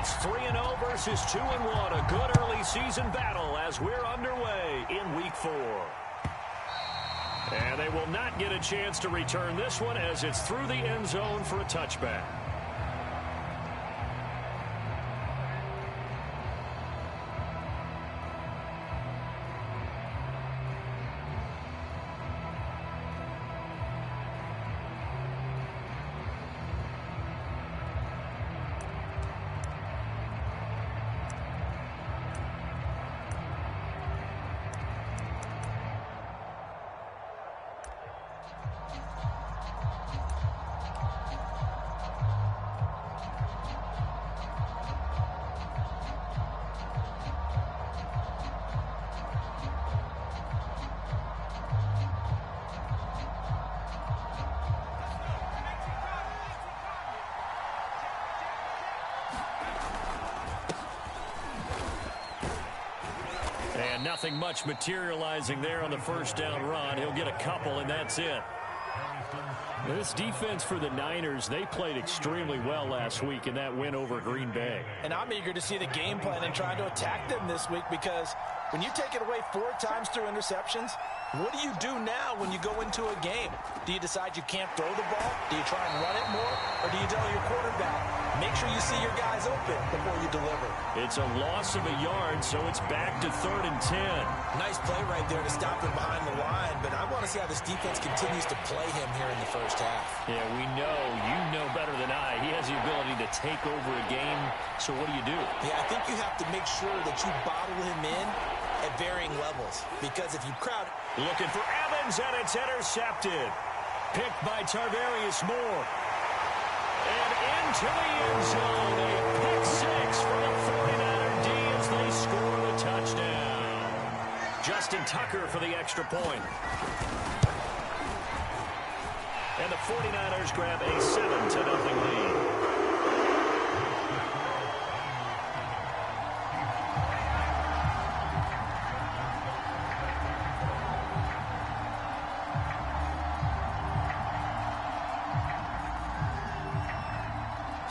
It's 3-0 versus 2-1. A good early season battle as we're underway in Week 4. And they will not get a chance to return this one as it's through the end zone for a touchback. And nothing much materializing there on the first down run. He'll get a couple, and that's it. This defense for the Niners, they played extremely well last week in that win over Green Bay. And I'm eager to see the game plan and try to attack them this week, because when you take it away 4 times through interceptions, what do you do now when you go into a game? Do you decide you can't throw the ball? Do you try and run it more? Or do you tell your quarterback, make sure you see your guys open before you deliver? It's a loss of a yard, so it's back to 3rd and 10. Nice play right there to stop him behind the line, but I want to see how this defense continues to play him here in the first half. Yeah, we know, you know better than I, he has the ability to take over a game, so what do you do? Yeah, I think you have to make sure that you bottle him in at varying levels, because if you crowd... Looking for Evans, and it's intercepted. Picked by Tarvarius Moore. And into the end zone, a pick 6 for the 49er D as they score the touchdown. Justin Tucker for the extra point. And the 49ers grab a 7-0 lead.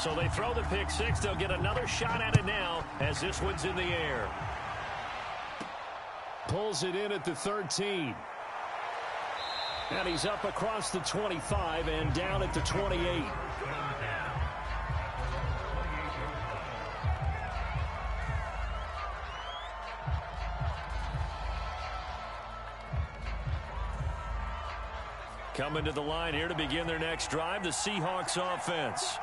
So they throw the pick 6. They'll get another shot at it now as this one's in the air. Pulls it in at the 13. And he's up across the 25 and down at the 28. Coming to the line here to begin their next drive, the Seahawks offense.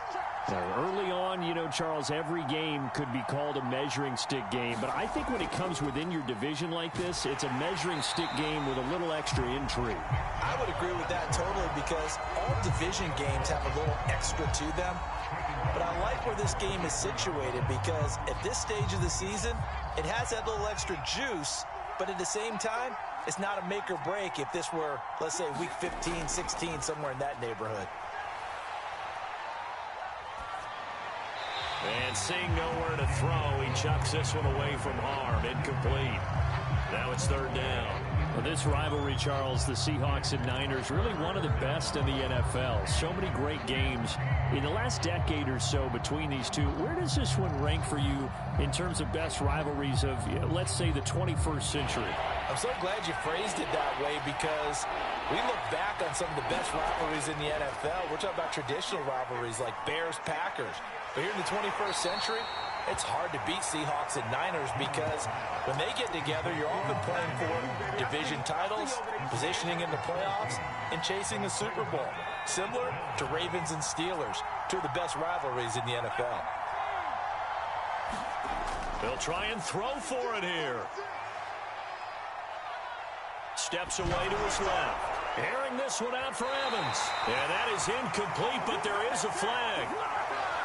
Now, early on, you know, Charles, every game could be called a measuring stick game. But I think when it comes within your division like this, it's a measuring stick game with a little extra intrigue. I would agree with that totally, because all division games have a little extra to them. But I like where this game is situated, because at this stage of the season, it has that little extra juice. But at the same time, it's not a make or break if this were, let's say, week 15, 16, somewhere in that neighborhood. And seeing nowhere to throw, he chucks this one away from harm. Incomplete. Now it's 3rd down. Well, this rivalry, Charles, the Seahawks and Niners, really one of the best in the NFL. So many great games in the last decade or so between these two. Where does this one rank for you in terms of best rivalries of, you know, let's say, the 21st century? I'm so glad you phrased it that way, because we look back on some of the best rivalries in the NFL. We're talking about traditional rivalries like Bears-Packers. But here in the 21st century, it's hard to beat Seahawks and Niners, because when they get together, you're often playing for division titles, positioning in the playoffs, and chasing the Super Bowl. Similar to Ravens and Steelers, two of the best rivalries in the NFL. They'll try and throw for it here. Steps away to his left. Airing this one out for Evans. And that is incomplete, but there is a flag.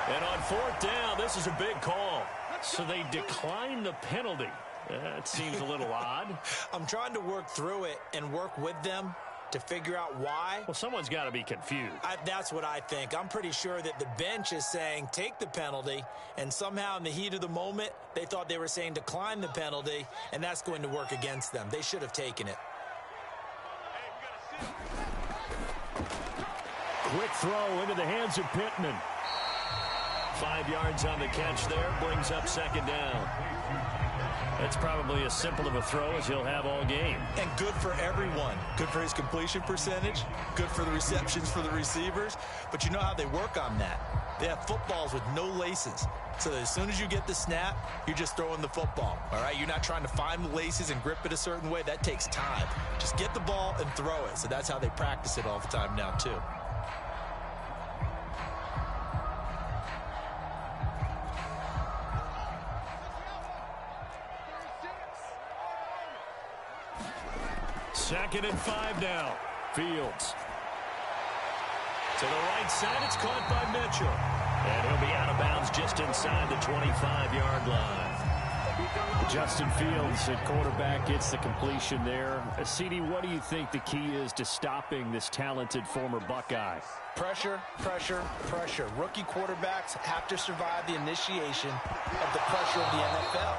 And on 4th down, this is a big call. So they decline the penalty. That seems a little odd. I'm trying to work through it and work with them to figure out why. Well, someone's got to be confused. That's what I think. I'm pretty sure that the bench is saying take the penalty, and somehow in the heat of the moment, they thought they were saying decline the penalty, and that's going to work against them. They should have taken it. Quick throw into the hands of Pittman. 5 yards on the catch there, brings up second down. That's probably as simple of a throw as he'll have all game. And good for everyone. Good for his completion percentage. Good for the receptions for the receivers. But you know how they work on that. They have footballs with no laces. So that as soon as you get the snap, you're just throwing the football. All right? You're not trying to find the laces and grip it a certain way. That takes time. Just get the ball and throw it. So that's how they practice it all the time now, too. Second and 5 now. Fields. To the right side, it's caught by Mitchell. And he'll be out of bounds just inside the 25-yard line. Justin Fields at quarterback gets the completion there. CD, what do you think the key is to stopping this talented former Buckeye? Pressure, pressure, pressure. Rookie quarterbacks have to survive the initiation of the pressure of the NFL.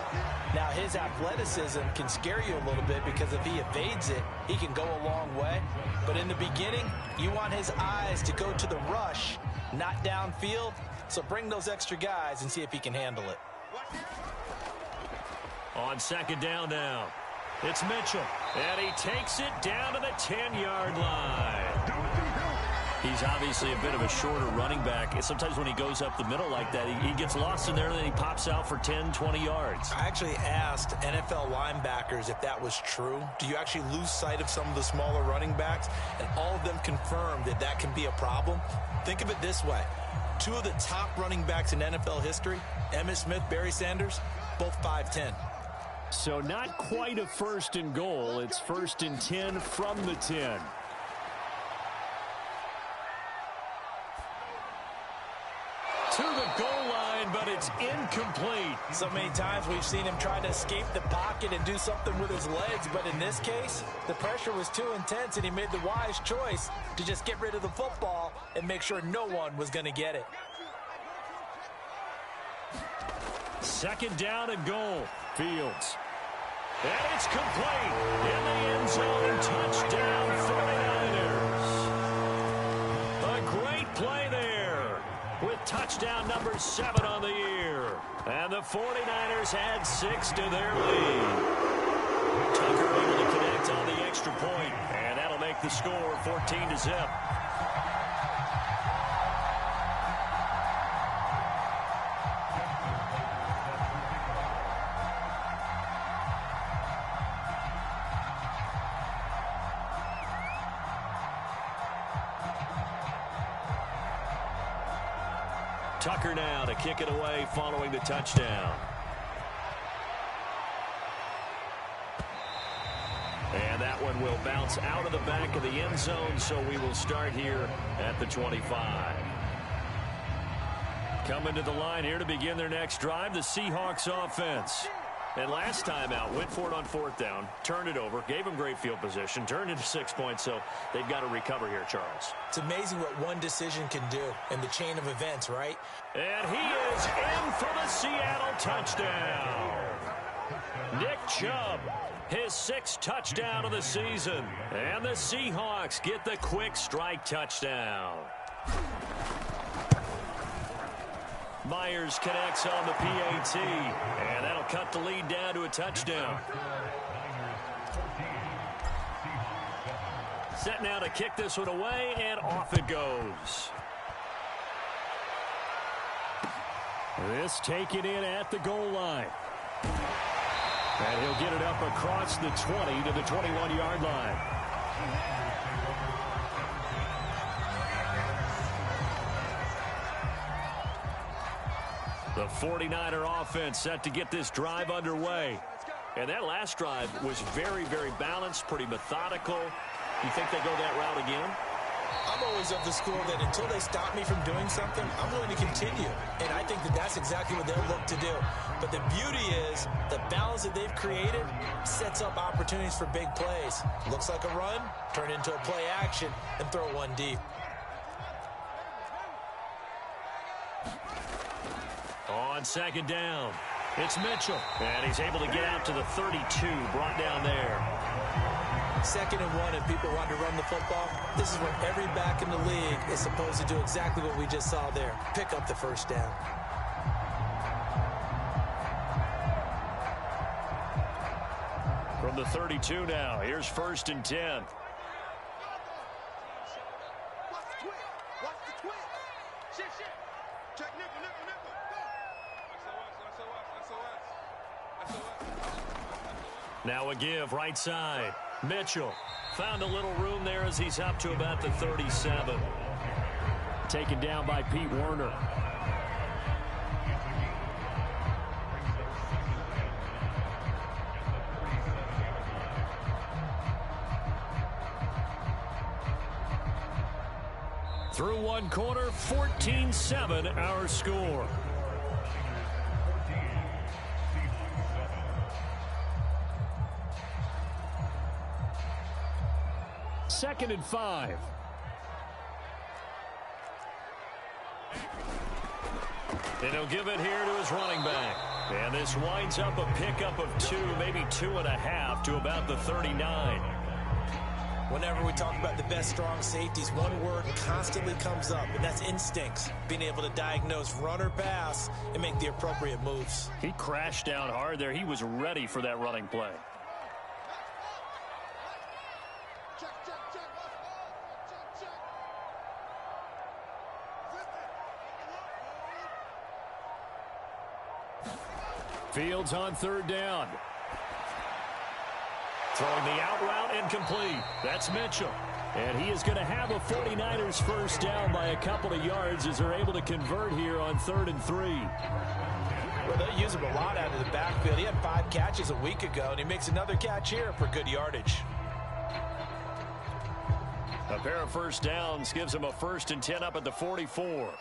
Now, his athleticism can scare you a little bit because if he evades it, he can go a long way. But in the beginning, you want his eyes to go to the rush, not downfield. So bring those extra guys and see if he can handle it. On second down now, it's Mitchell. And he takes it down to the 10-yard line. He's obviously a bit of a shorter running back. Sometimes when he goes up the middle like that, he gets lost in there, and then he pops out for 10, 20 yards. I actually asked NFL linebackers if that was true. Do you actually lose sight of some of the smaller running backs? And all of them confirmed that that can be a problem. Think of it this way. 2 of the top running backs in NFL history, Emmitt Smith, Barry Sanders, both 5'10". So not quite a first and goal. It's first and 10 from the 10. To the goal line, but it's incomplete. So many times we've seen him try to escape the pocket and do something with his legs, but in this case, the pressure was too intense, and he made the wise choice to just get rid of the football and make sure no one was going to get it. Second down and goal. Fields. And it's complete. In the end zone, touchdown 49ers. A great play there with touchdown number 7 on the year. And the 49ers add 6 to their lead. Tucker able to connect on the extra point, and that'll make the score 14-0. Tucker now to kick it away following the touchdown. And that one will bounce out of the back of the end zone, so we will start here at the 25. Coming to the line here to begin their next drive, the Seahawks offense. And last time out, went for it on 4th down, turned it over, gave them great field position, turned into 6 points, so they've got to recover here, Charles. It's amazing what one decision can do in the chain of events, right? And he is in for the Seattle touchdown. Nick Chubb, his 6th touchdown of the season. And the Seahawks get the quick strike touchdown. Myers connects on the PAT, and that'll cut the lead down to a touchdown. Set now to kick this one away, and off it goes. This taken in at the goal line. And he'll get it up across the 20 to the 21-yard line. The 49er offense set to get this drive underway. And that last drive was very, very balanced, pretty methodical. You think they go that route again? I'm always of the school that until they stop me from doing something, I'm willing to continue. And I think that that's exactly what they'll look to do. But the beauty is the balance that they've created sets up opportunities for big plays. Looks like a run, turn into a play action, and throw one deep. On second down, it's Mitchell. And he's able to get out to the 32, brought down there. 2nd and 1, and people want to run the football. This is where every back in the league is supposed to do exactly what we just saw there. Pick up the first down. the 32 now. Here's 1st and 10. Now a give right side. Mitchell found a little room there as he's up to about the 37. Taken down by Pete Werner. Through one quarter, 14-7 our score. Second and 5. And he'll give it here to his running back. And this winds up a pickup of 2, maybe 2.5 to about the 39. Whenever we talk about the best strong safeties, one word constantly comes up, and that's instincts. Being able to diagnose run or pass and make the appropriate moves. He crashed down hard there. He was ready for that running play. Fields on 3rd down. Throwing the out route incomplete. That's Mitchell. And he is going to have a 49ers first down by a couple of yards as they're able to convert here on 3rd and 3. Well, they'll use him a lot out of the backfield. He had 5 catches a week ago, and he makes another catch here for good yardage. A pair of first downs gives him a 1st and 10 up at the 44.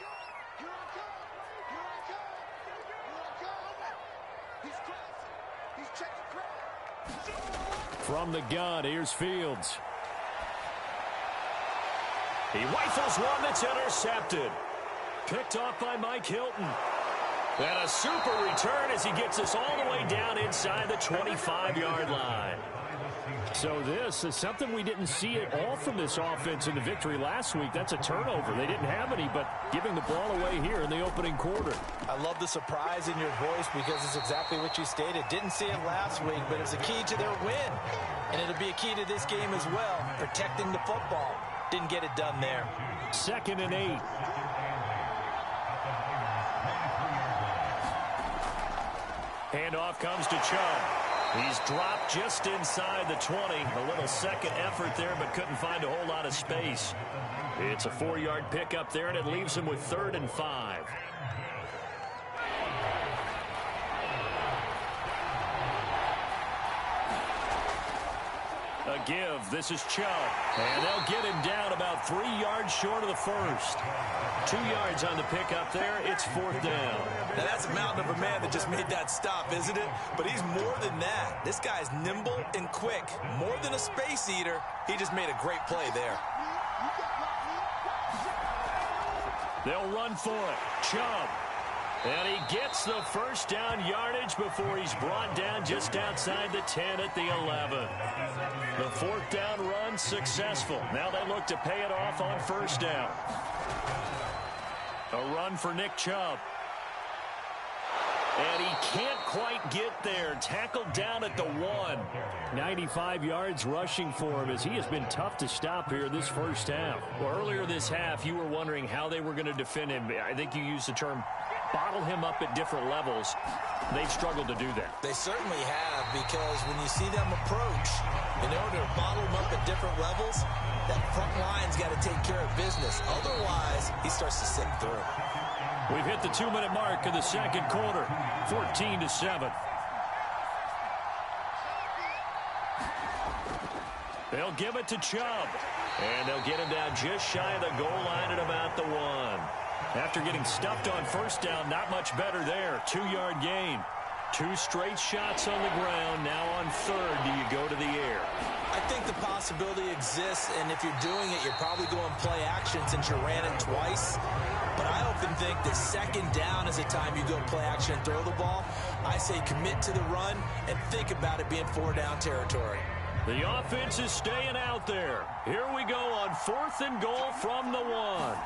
From the gun, here's Fields. He rifles one that's intercepted. Picked off by Mike Hilton. And a super return as he gets us all the way down inside the 25-yard line. So this is something we didn't see at all from this offense in the victory last week. That's a turnover. They didn't have any, but giving the ball away here in the opening quarter. I love the surprise in your voice because it's exactly what you stated. Didn't see it last week, but it's a key to their win. And it'll be a key to this game as well, protecting the football. Didn't get it done there. 2nd and 8. Handoff comes to Chubb. He's dropped just inside the 20. A little second effort there, but couldn't find a whole lot of space. It's a 4-yard pickup there, and it leaves him with 3rd and 5. A give. This is Chubb. And they'll get him down about 3 yards short of the first. 2 yards on the pickup there. It's 4th down. Now that's a mountain of a man that just made that stop, isn't it? But he's more than that. This guy's nimble and quick. More than a space eater. He just made a great play there. They'll run for it. Chubb. And he gets the first down yardage before he's brought down just outside the 10 at the 11. The 4th down run successful. Now they look to pay it off on 1st down. A run for Nick Chubb. And he can't quite get there. Tackled down at the 1. 95 yards rushing for him as he has been tough to stop here this first half. Well, earlier this half, you were wondering how they were going to defend him. I think you used the term bottle him up at different levels. They've struggled to do that. They certainly have, because when you see them approach, in order to bottle him up at different levels, that front line's got to take care of business. Otherwise, he starts to sink through. We've hit the 2-minute mark of the second quarter. 14-7. They'll give it to Chubb. And they'll get him down just shy of the goal line at about the 1. After getting stuffed on 1st down, not much better there. 2-yard gain. 2 straight shots on the ground. Now on 3rd, do you go to the air? I think the possibility exists, and if you're doing it, you're probably going play action since you ran it twice. But I often think that 2nd down is the time you go play action and throw the ball. I say commit to the run and think about it being 4-down territory. The offense is staying out there. Here we go on 4th and goal from the 1.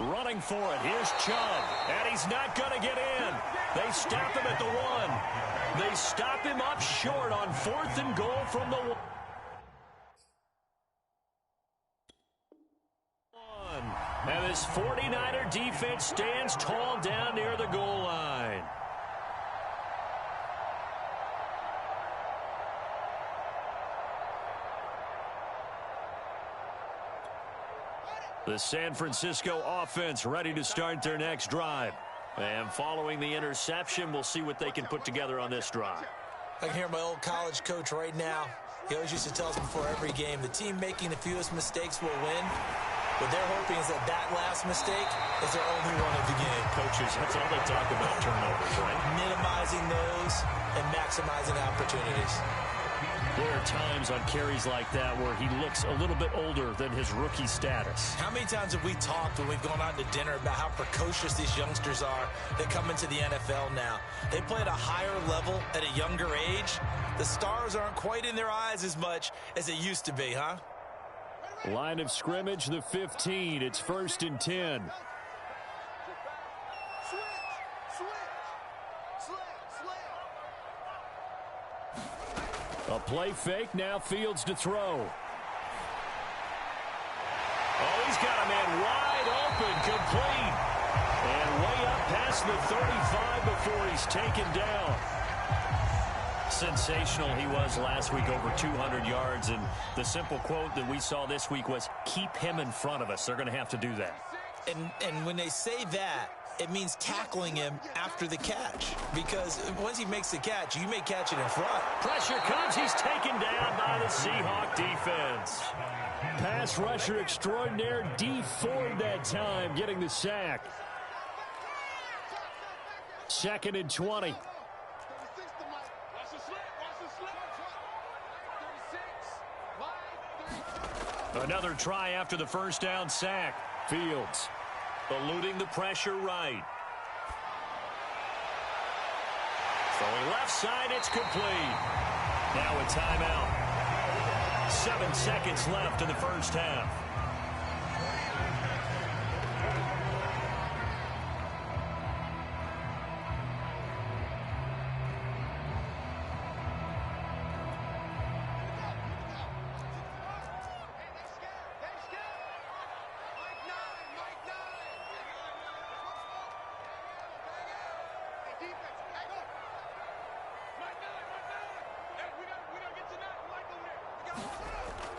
Running for it. Here's Chubb. And he's not going to get in. They stop him at the 1. They stop him up short on 4th and goal from the 1. And this 49er defense stands tall down near the goal line. The San Francisco offense ready to start their next drive. And following the interception, we'll see what they can put together on this drive. I can hear my old college coach right now. He always used to tell us before every game, the team making the fewest mistakes will win. What they're hoping is that that last mistake is their only one of the game. Coaches, that's all they talk about, turnovers, right? Minimizing those and maximizing opportunities. There are times on carries like that where he looks a little bit older than his rookie status. How many times have we talked when we've gone out to dinner about how precocious these youngsters are that come into the NFL now? They play at a higher level at a younger age. The stars aren't quite in their eyes as much as it used to be, huh? Line of scrimmage, the 15. It's 1st and 10. A play fake, now Fields to throw. Oh, he's got a man wide open, complete. And way up past the 35 before he's taken down. Sensational he was last week, over 200 yards. And the simple quote that we saw this week was, keep him in front of us. They're going to have to do that. And when they say that, it means tackling him after the catch. Because once he makes the catch, you may catch it in front. Pressure comes. He's taken down by the Seahawk defense. Pass rusher extraordinaire, D Ford that time, getting the sack. 2nd and 20. Another try after the first down sack. Fields eluding the pressure right. Throwing left side, it's complete. Now a timeout. 7 seconds left in the first half.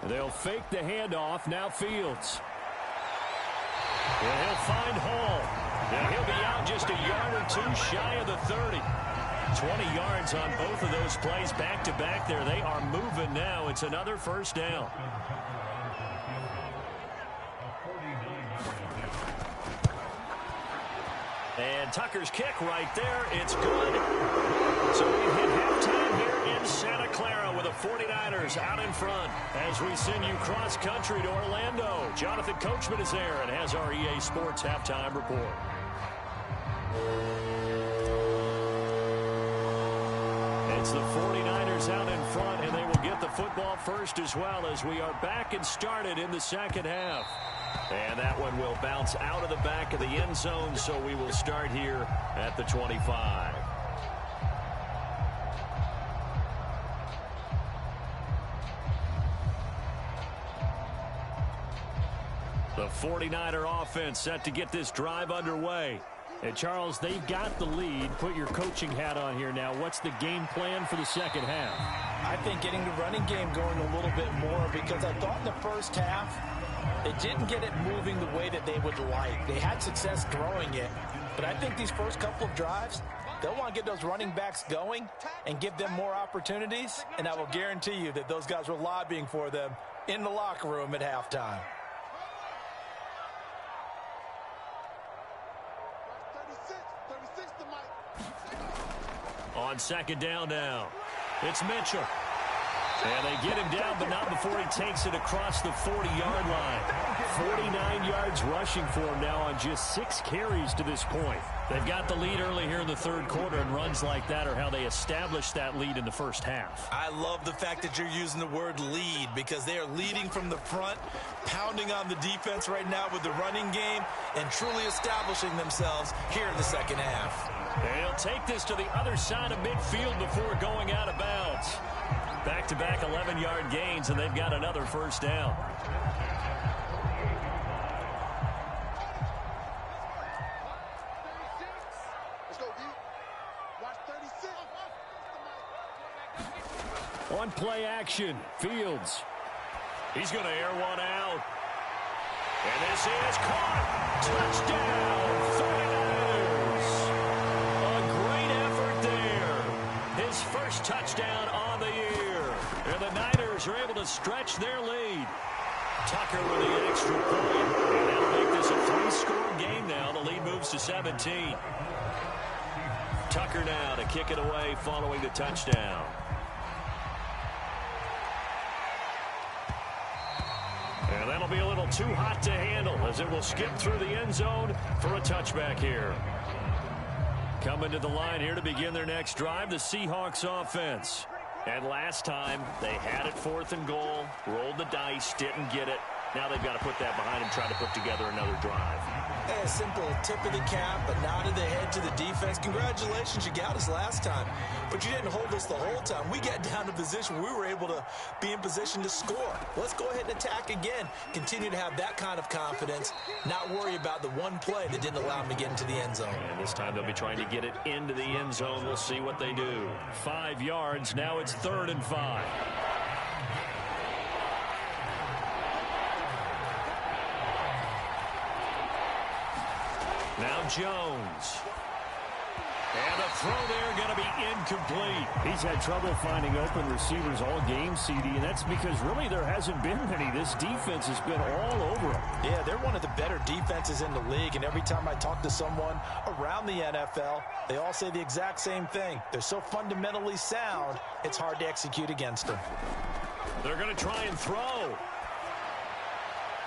They'll fake the handoff. Now Fields. And he'll find Hall. And he'll be out just a yard or two shy of the 30. 20 yards on both of those plays back-to-back there. They are moving now. It's another first down. And Tucker's kick right there. It's good. So we hit halftime here in Santa Clara with the 49ers out in front as we send you cross-country to Orlando. Jonathan Coachman is there and has our EA Sports halftime report. It's the 49ers out in front, and they will get the football first as well as we are back and started in the second half. And that one will bounce out of the back of the end zone, so we will start here at the 25. The 49er offense set to get this drive underway. And Charles, they've got the lead. Put your coaching hat on here now. What's the game plan for the second half? I think getting the running game going a little bit more, because I thought in the first half they didn't get it moving the way that they would like. They had success throwing it, but I think these first couple of drives, they'll want to get those running backs going and give them more opportunities, and I will guarantee you that those guys were lobbying for them in the locker room at halftime. On second down now, it's Mitchell. And they get him down, but not before he takes it across the 40-yard line. 49 yards rushing for him now on just 6 carries to this point. They've got the lead early here in the third quarter, and runs like that are how they establish that lead in the first half. I love the fact that you're using the word lead, because they are leading from the front, pounding on the defense right now with the running game, and truly establishing themselves here in the second half. They'll take this to the other side of midfield before going out of bounds. Back-to-back 11-yard gains, and they've got another first down. On play action, Fields. He's going to air one out. And this is caught. Touchdown, 49ers. A great effort there. His first touchdown on the year. And the Niners are able to stretch their lead. Tucker with the extra point. And that'll make this a 3-score game now. The lead moves to 17. Tucker now to kick it away following the touchdown. And that'll be a little too hot to handle as it will skip through the end zone for a touchback here. Coming to the line here to begin their next drive, the Seahawks offense. And last time, they had it 4th and goal, rolled the dice, didn't get it. Now they've got to put that behind them, try to put together another drive. A simple tip of the cap, a nod of the head to the defense. Congratulations, you got us last time. But you didn't hold us the whole time. We got down to position where we were able to be in position to score. Let's go ahead and attack again. Continue to have that kind of confidence. Not worry about the one play that didn't allow them to get into the end zone. And this time they'll be trying to get it into the end zone. We'll see what they do. 5 yards. Now it's 3rd and 5. Now Jones. And the throw there going to be incomplete. He's had trouble finding open receivers all game, CD, and that's because really there hasn't been many. This defense has been all over them. Yeah, they're one of the better defenses in the league, and every time I talk to someone around the NFL, they all say the exact same thing. They're so fundamentally sound, it's hard to execute against them. They're going to try and throw.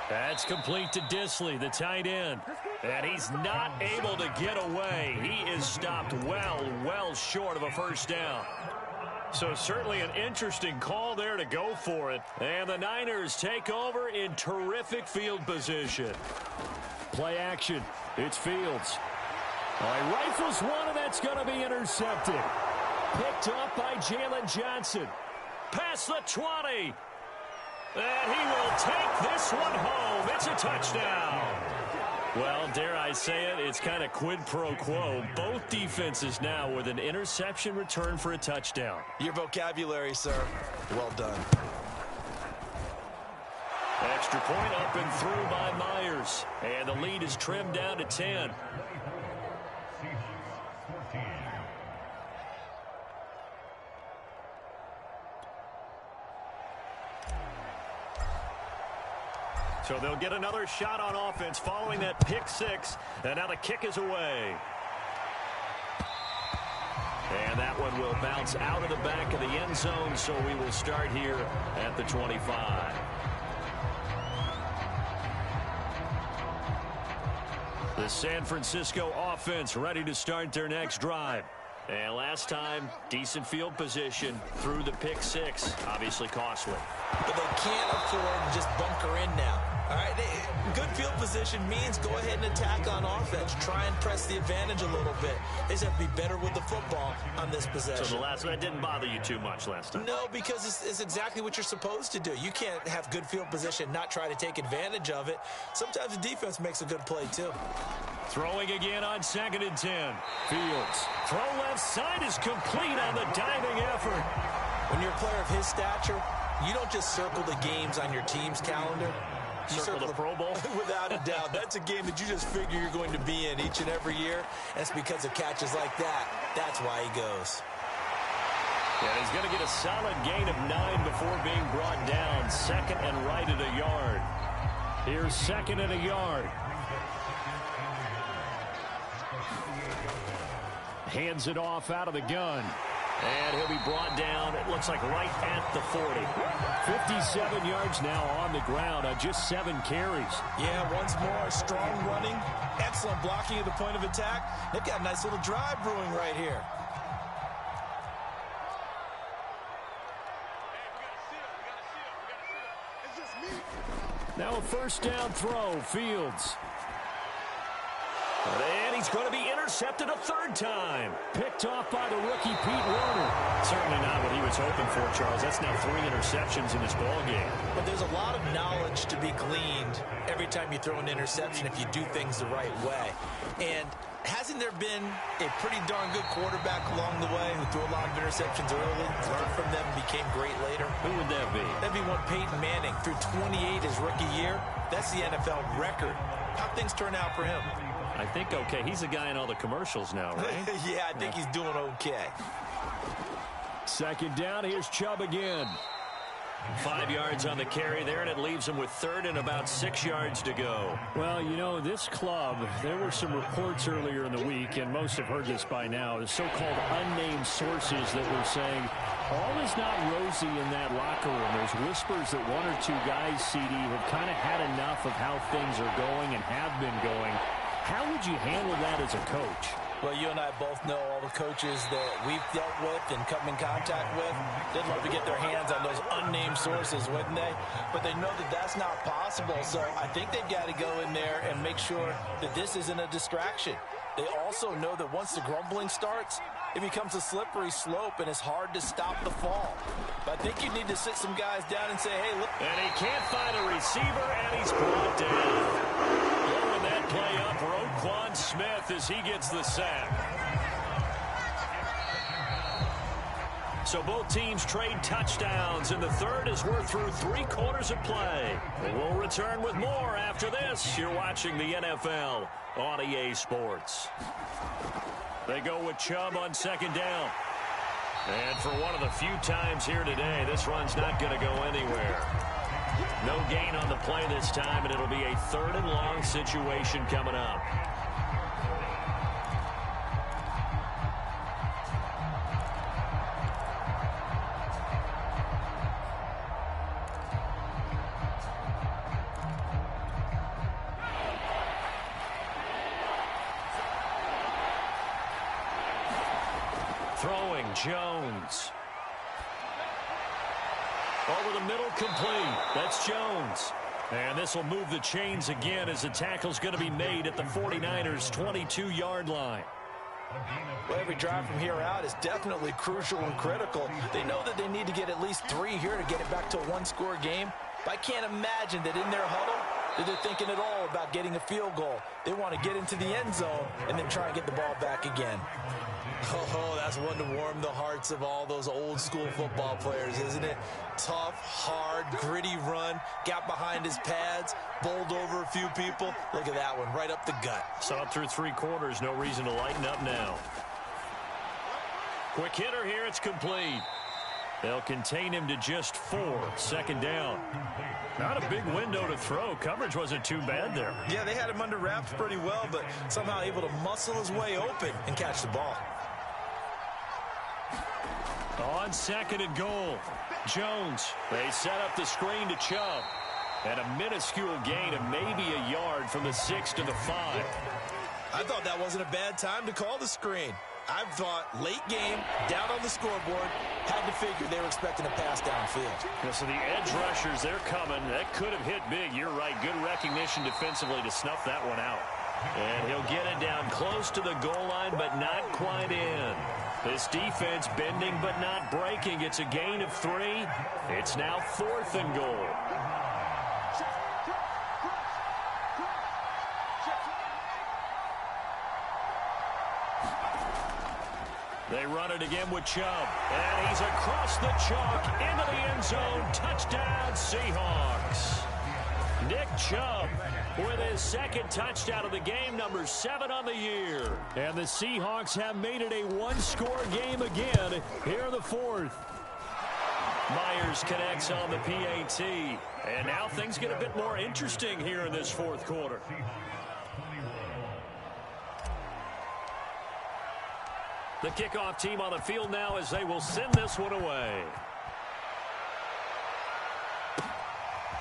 That's complete to Disley, the tight end. And he's not able to get away. He is stopped well short of a first down. So certainly an interesting call there to go for it. And the Niners take over in terrific field position. Play action. It's Fields. He rifles one, and that's going to be intercepted. Picked up by Jalen Johnson. Past the 20. And he will take this one home. It's a touchdown. Well, dare I say it, it's kind of quid pro quo. Both defenses now with an interception return for a touchdown. Your vocabulary, sir. Well done. Extra point up and through by Myers. And the lead is trimmed down to 10. So they'll get another shot on offense following that pick 6. And now the kick is away. And that one will bounce out of the back of the end zone, so we will start here at the 25. The San Francisco offense ready to start their next drive. And last time, decent field position through the pick 6. Obviously costly. But they can't afford to just bunker in now. All right, good field position means go ahead and attack on offense. Try and press the advantage a little bit. They just have to be better with the football on this possession. So the last one didn't bother you too much last time? No, because it's exactly what you're supposed to do. You can't have good field position, not try to take advantage of it. Sometimes the defense makes a good play, too. Throwing again on 2nd and 10. Fields. Throw left side is complete on the diving effort. When you're a player of his stature, you don't just circle the games on your team's calendar. You circle the Pro Bowl? Without a doubt. That's a game that you just figure you're going to be in each and every year. And it's because of catches like that. That's why he goes. And he's going to get a solid gain of 9 before being brought down. 2nd and right at a yard. Here's 2nd and a yard. Hands it off out of the gun. And he'll be brought down, it looks like right at the 40. 57 yards now on the ground on just 7 carries. Yeah, once more, strong running, excellent blocking at the point of attack. They've got a nice little drive brewing right here. Now a first down throw, Fields. And he's going to be intercepted a 3rd time. Picked off by the rookie Pete Werner. Certainly not what he was hoping for, Charles. That's now 3 interceptions in this ballgame. But there's a lot of knowledge to be gleaned every time you throw an interception if you do things the right way. And hasn't there been a pretty darn good quarterback along the way who threw a lot of interceptions early, learned from them, and became great later? Who would that be? That'd be one Peyton Manning. Threw 28 his rookie year. That's the NFL record. How'd things turn out for him? I think okay. He's the guy in all the commercials now, right? Yeah, I think he's doing okay. 2nd down, here's Chubb again. 5 yards on the carry there, and it leaves him with 3rd and about 6 yards to go. Well, you know, this club, there were some reports earlier in the week, and most have heard this by now, the so-called unnamed sources that were saying all is not rosy in that locker room. There's whispers that 1 or 2 guys, CD, have kind of had enough of how things are going and have been going. How would you handle that as a coach? Well, you and I both know all the coaches that we've dealt with and come in contact with. They'd love to get their hands on those unnamed sources, wouldn't they? But they know that that's not possible, so I think they've got to go in there and make sure that this isn't a distraction. They also know that once the grumbling starts, it becomes a slippery slope, and it's hard to stop the fall. But I think you need to sit some guys down and say, hey, look. And he can't find a receiver, and he's brought down. Blowing that play up, Roquan Smith, as he gets the sack. So both teams trade touchdowns, and the 3rd as we're through 3 quarters of play. We'll return with more after this. You're watching the NFL on EA Sports. They go with Chubb on 2nd down. And for one of the few times here today, this run's not going to go anywhere. No gain on the play this time, and it'll be a 3rd and long situation coming up. Throwing, Jones. Over the middle, complete. That's Jones. And this will move the chains again as the tackle's going to be made at the 49ers' 22-yard line. Well, every drive from here out is definitely crucial and critical. They know that they need to get at least 3 here to get it back to a 1-score game. But I can't imagine that in their huddle that they're thinking at all about getting a field goal. They want to get into the end zone and then try and get the ball back again. Oh, that's one to warm the hearts of all those old-school football players, isn't it? Tough, hard, gritty run, got behind his pads, bowled over a few people. Look at that one, right up the gut. So up through 3 quarters, no reason to lighten up now. Quick hitter here, it's complete. They'll contain him to just 4, 2nd down. Not a big window to throw. Coverage wasn't too bad there. Yeah, they had him under wraps pretty well, but somehow able to muscle his way open and catch the ball. On 2nd and goal, Jones. They set up the screen to Chubb. And a minuscule gain of maybe a yard from the 6 to the 5. I thought that wasn't a bad time to call the screen. I thought late game, down on the scoreboard, had to figure they were expecting a pass downfield. Yeah, so the edge rushers, they're coming. That could have hit big. You're right. Good recognition defensively to snuff that one out. And he'll get it down close to the goal line, but not quite in. This defense bending but not breaking. It's a gain of 3. It's now 4th and goal. They run it again with Chubb. And he's across the chalk into the end zone. Touchdown, Seahawks. Nick Chubb with his 2nd touchdown of the game, number 7 on the year. And the Seahawks have made it a 1-score game again here in the 4th. Myers connects on the PAT. And now things get a bit more interesting here in this 4th quarter. The kickoff team on the field now as they will send this one away.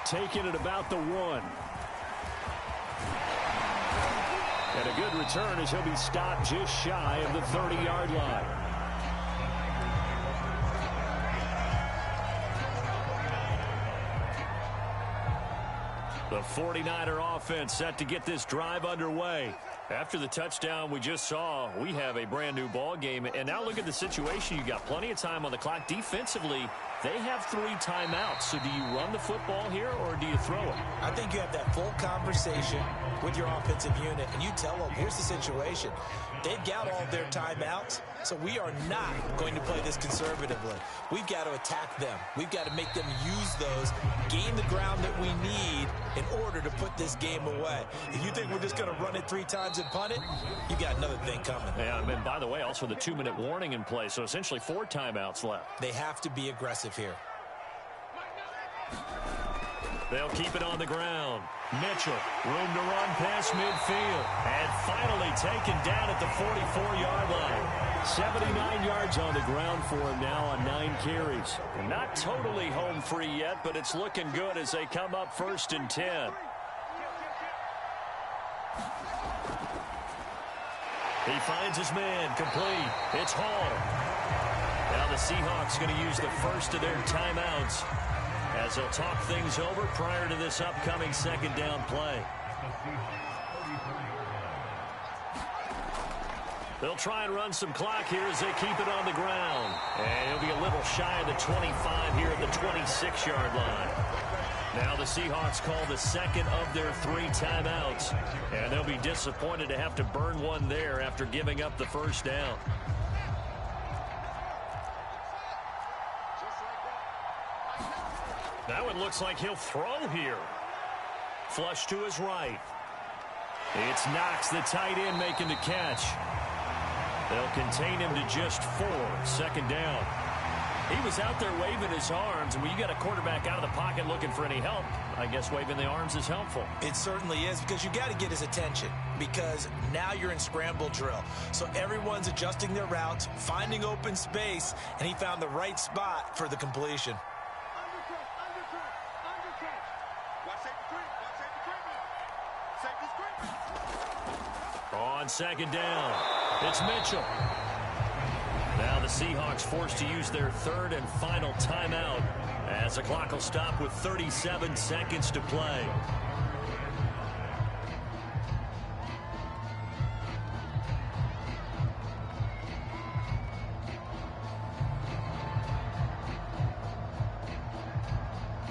Taking it about the 1. And a good return as he'll be stopped just shy of the 30-yard line. The 49er offense set to get this drive underway. After the touchdown we just saw, we have a brand new ball game. And now look at the situation. You got plenty of time on the clock. Defensively, they have 3 timeouts. So do you run the football here or do you throw it? I think you have that full conversation with your offensive unit, and you tell them, here's the situation. They've got all their timeouts, so we are not going to play this conservatively. We've got to attack them. We've got to make them use those, gain the ground that we need in order to put this game away. If you think we're just going to run it 3 times and punt it, you got another thing coming. Yeah, and by the way, also the 2-minute warning in play, so essentially 4 timeouts left. They have to be aggressive here. They'll keep it on the ground. Mitchell, room to run past midfield. And finally taken down at the 44-yard line. 79 yards on the ground for him now on 9 carries. Not totally home free yet, but it's looking good as they come up 1st and 10. He finds his man, complete. It's Hall. Now the Seahawks going to use the first of their timeouts as they'll talk things over prior to this upcoming 2nd down play. They'll try and run some clock here as they keep it on the ground. And he'll be a little shy of the 25 here at the 26-yard line. Now the Seahawks call the 2nd of their 3 timeouts. And they'll be disappointed to have to burn one there after giving up the 1st down. Now it looks like he'll throw here. Flush to his right. It's Knox, the tight end, making the catch. They'll contain him to just 4. 2nd down. He was out there waving his arms, and when you got a quarterback out of the pocket looking for any help, I guess waving the arms is helpful. It certainly is, because you got to get his attention, because now you're in scramble drill. So everyone's adjusting their routes, finding open space, and he found the right spot for the completion. On 2nd down, it's Mitchell. Now the Seahawks forced to use their 3rd and final timeout as the clock will stop with 37 seconds to play.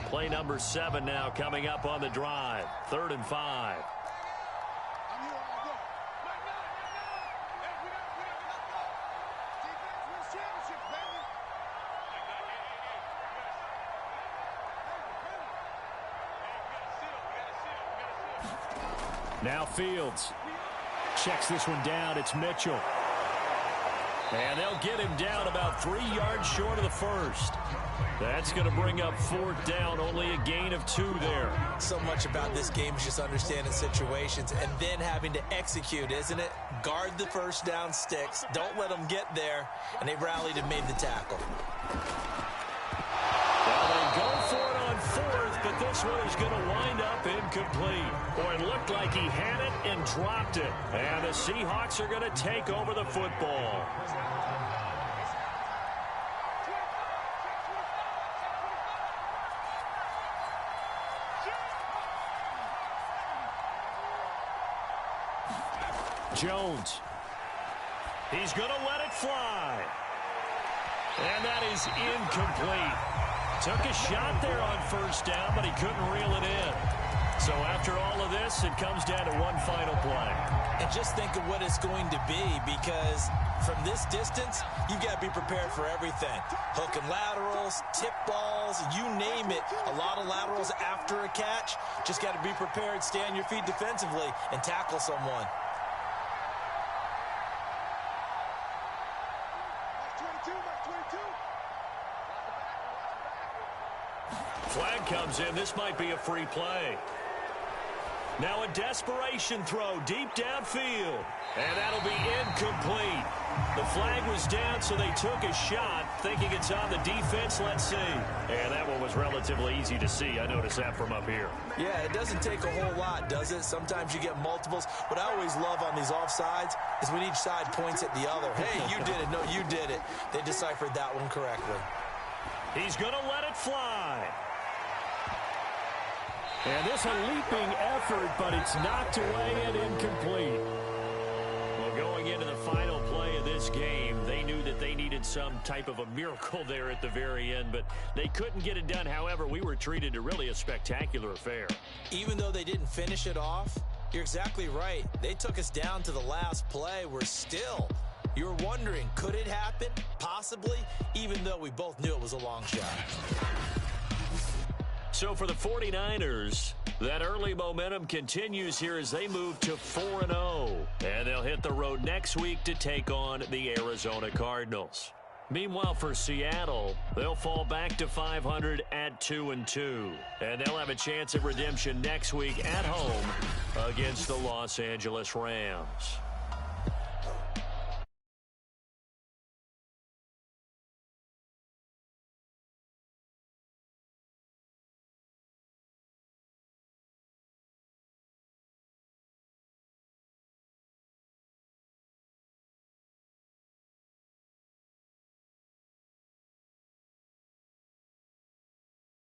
Play number 7 now coming up on the drive. 3rd and 5. Now Fields checks this one down. It's Mitchell. And they'll get him down about 3 yards short of the 1st. That's going to bring up 4th down, only a gain of 2 there. So much about this game is just understanding situations and then having to execute, isn't it? Guard the 1st down sticks. Don't let them get there. And they rallied and made the tackle. Well, they go for it on 4th, but this one is going to wind up incomplete. Boy, it looked like he had it and dropped it. And the Seahawks are going to take over the football. Jones. He's going to let it fly. And that is incomplete. Took a shot there on 1st down, but he couldn't reel it in. So after all of this, it comes down to one final play. And just think of what it's going to be, because from this distance, you've got to be prepared for everything. Hook and laterals, tip balls, you name it. A lot of laterals after a catch. Just got to be prepared, stay on your feet defensively, and tackle someone. Flag comes in. This might be a free play. Now a desperation throw deep downfield. And that'll be incomplete. The flag was down, so they took a shot, thinking it's on the defense. Let's see. And that one was relatively easy to see. I noticed that from up here. Yeah, it doesn't take a whole lot, does it? Sometimes you get multiples. What I always love on these offsides is when each side points at the other. Hey, you did it. No, you did it. They deciphered that one correctly. He's going to let it fly. And this a leaping effort, but it's knocked away and incomplete. Well, going into the final play of this game, they knew that they needed some type of a miracle there at the very end, but they couldn't get it done. However, we were treated to really a spectacular affair. Even though they didn't finish it off, you're exactly right. They took us down to the last play. We're still, you were wondering, could it happen? Possibly, even though we both knew it was a long shot. So for the 49ers, that early momentum continues here as they move to 4-0. And they'll hit the road next week to take on the Arizona Cardinals. Meanwhile, for Seattle, they'll fall back to 500 at 2-2. And they'll have a chance at redemption next week at home against the Los Angeles Rams.